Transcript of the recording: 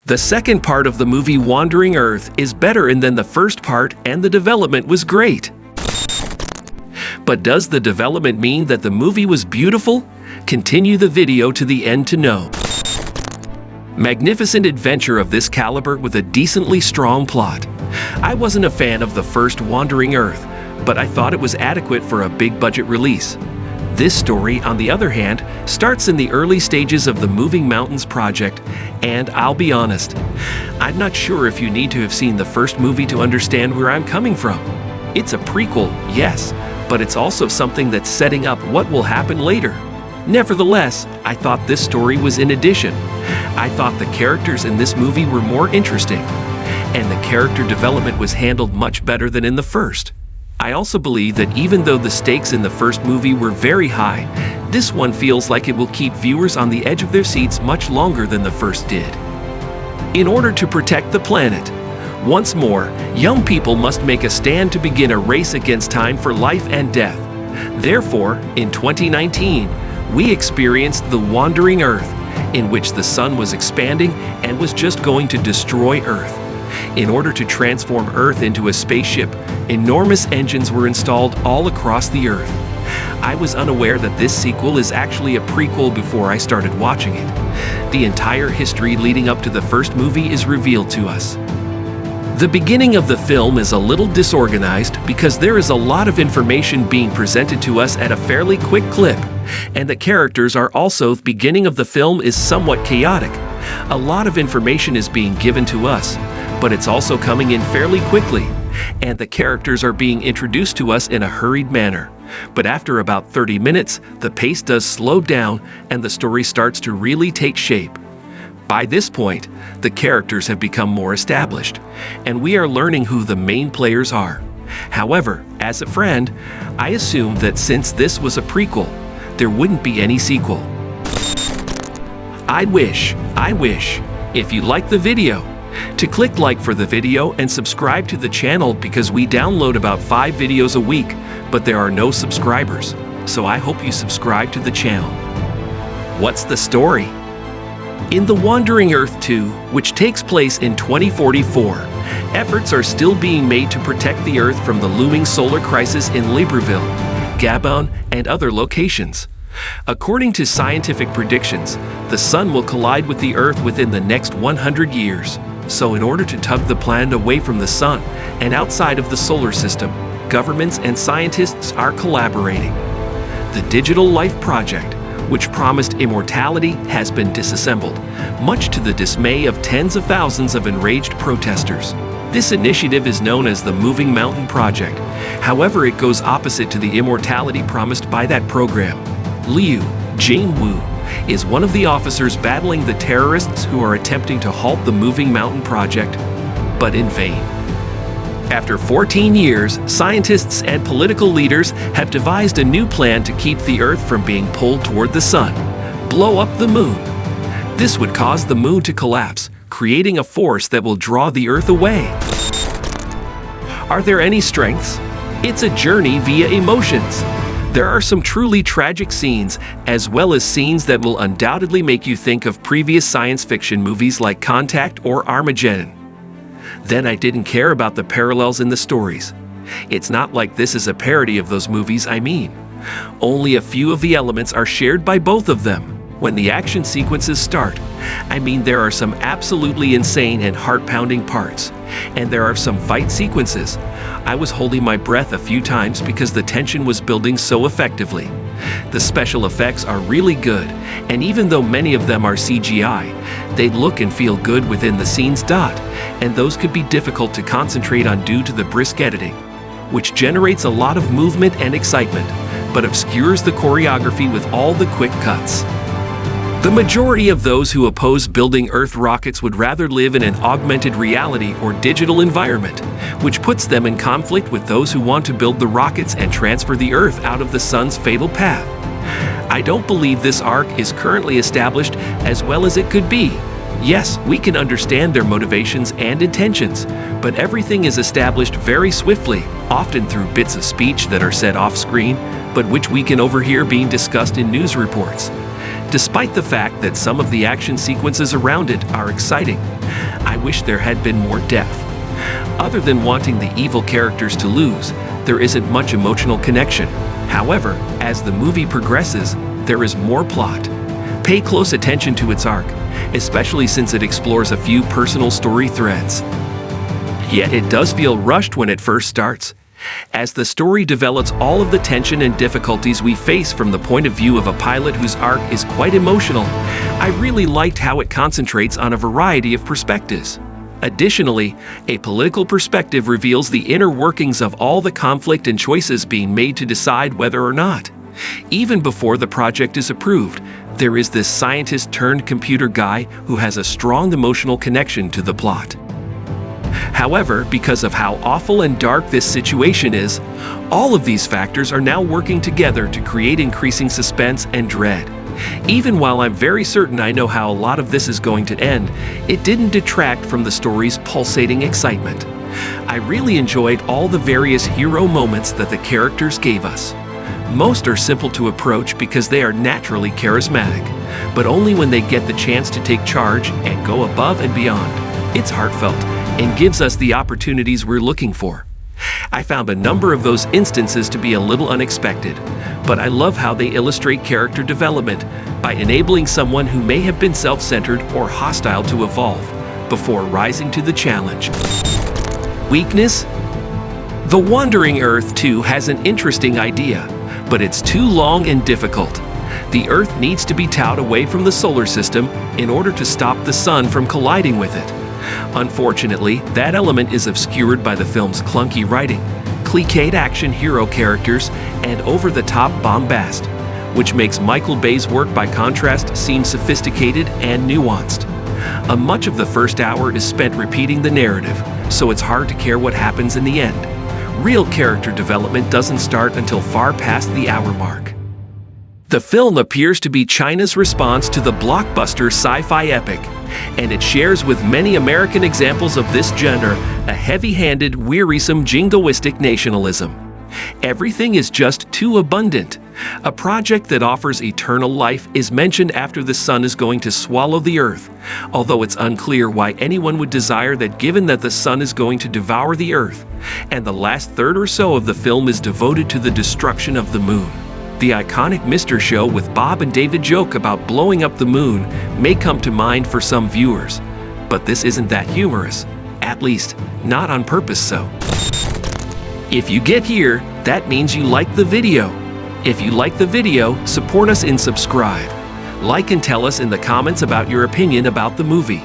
The second part of the movie Wandering Earth is better than the first part, and the development was great. But does the development mean that the movie was beautiful? Continue the video to the end to know. Magnificent adventure of this caliber with a decently strong plot. I wasn't a fan of the first Wandering Earth, but I thought it was adequate for a big-budget release. This story, on the other hand, starts in the early stages of the Moving Mountains project, and I'll be honest, I'm not sure if you need to have seen the first movie to understand where I'm coming from. It's a prequel, yes, but it's also something that's setting up what will happen later. Nevertheless, I thought this story was in addition. I thought the characters in this movie were more interesting, and the character development was handled much better than in the first. I also believe that even though the stakes in the first movie were very high, this one feels like it will keep viewers on the edge of their seats much longer than the first did. In order to protect the planet, once more, young people must make a stand to begin a race against time for life and death. Therefore, in 2019, we experienced the Wandering Earth, in which the sun was expanding and was just going to destroy Earth. In order to transform Earth into a spaceship, enormous engines were installed all across the Earth. I was unaware that this sequel is actually a prequel before I started watching it. The entire history leading up to the first movie is revealed to us. The beginning of the film is a little disorganized because there is a lot of information being presented to us at a fairly quick clip, and the characters are also. The beginning of the film is somewhat chaotic. A lot of information is being given to us, but it's also coming in fairly quickly, and the characters are being introduced to us in a hurried manner. But after about 30 minutes, the pace does slow down and the story starts to really take shape. By this point, the characters have become more established, and we are learning who the main players are. However, as a friend, I assumed that since this was a prequel, there wouldn't be any sequel. I wish, if you like the video, to click like for the video and subscribe to the channel because we download about 5 videos a week, but there are no subscribers, so I hope you subscribe to the channel. What's the story? In The Wandering Earth 2, which takes place in 2044, efforts are still being made to protect the Earth from the looming solar crisis in Libreville, Gabon, and other locations. According to scientific predictions, the Sun will collide with the Earth within the next 100 years. So in order to tug the planet away from the Sun and outside of the solar system, governments and scientists are collaborating. The Digital Life Project, which promised immortality, has been disassembled, much to the dismay of tens of thousands of enraged protesters. This initiative is known as the Moving Mountain Project. However, it goes opposite to the immortality promised by that program. Jing is one of the officers battling the terrorists who are attempting to halt the Moving Mountain Project, but in vain. After 14 years, scientists and political leaders have devised a new plan to keep the Earth from being pulled toward the Sun: blow up the Moon. This would cause the Moon to collapse, creating a force that will draw the Earth away. Are there any strengths? It's a journey via emotions. There are some truly tragic scenes, as well as scenes that will undoubtedly make you think of previous science fiction movies like Contact or Armageddon. Then I didn't care about the parallels in the stories. It's not like this is a parody of those movies, I mean. Only a few of the elements are shared by both of them. When the action sequences start, there are some absolutely insane and heart-pounding parts, and there are some fight sequences. I was holding my breath a few times because the tension was building so effectively. The special effects are really good, and even though many of them are CGI, they look and feel good within the scenes. And those could be difficult to concentrate on due to the brisk editing, which generates a lot of movement and excitement, but obscures the choreography with all the quick cuts. The majority of those who oppose building Earth rockets would rather live in an augmented reality or digital environment, which puts them in conflict with those who want to build the rockets and transfer the Earth out of the Sun's fatal path. I don't believe this arc is currently established as well as it could be. Yes, we can understand their motivations and intentions, but everything is established very swiftly, often through bits of speech that are said off-screen, but which we can overhear being discussed in news reports. despite the fact that some of the action sequences around it are exciting. I wish there had been more depth. Other than wanting the evil characters to lose, there isn't much emotional connection. However, as the movie progresses, there is more plot. Pay close attention to its arc, especially since it explores a few personal story threads. Yet it does feel rushed when it first starts. As the story develops all of the tension and difficulties we face from the point of view of a pilot whose arc is quite emotional, I really liked how it concentrates on a variety of perspectives. Additionally, a political perspective reveals the inner workings of all the conflict and choices being made to decide whether or not. Even before the project is approved, there is this scientist-turned-computer guy who has a strong emotional connection to the plot. However, because of how awful and dark this situation is, all of these factors are now working together to create increasing suspense and dread. Even while I'm very certain I know how a lot of this is going to end, it didn't detract from the story's pulsating excitement. I really enjoyed all the various hero moments that the characters gave us. Most are simple to approach because they are naturally charismatic, but only when they get the chance to take charge and go above and beyond. It's heartfelt and gives us the opportunities we're looking for. I found a number of those instances to be a little unexpected, but I love how they illustrate character development by enabling someone who may have been self-centered or hostile to evolve before rising to the challenge. Weakness? The Wandering Earth 2 has an interesting idea, but it's too long and difficult. The Earth needs to be towed away from the solar system in order to stop the sun from colliding with it. Unfortunately, that element is obscured by the film's clunky writing, cliched action hero characters, and over-the-top bombast, which makes Michael Bay's work by contrast seem sophisticated and nuanced. Much of the first hour is spent repeating the narrative, so it's hard to care what happens in the end. Real character development doesn't start until far past the hour mark. The film appears to be China's response to the blockbuster sci-fi epic, and it shares with many American examples of this genre a heavy-handed, wearisome jingoistic nationalism. Everything is just too abundant. A project that offers eternal life is mentioned after the sun is going to swallow the earth, although it's unclear why anyone would desire that given that the sun is going to devour the earth, and the last third or so of the film is devoted to the destruction of the moon. The iconic Mr. Show with Bob and David joke about blowing up the moon may come to mind for some viewers, but this isn't that humorous, at least not on purpose so. If you get here, that means you like the video. If you like the video, support us and subscribe. Like and tell us in the comments about your opinion about the movie.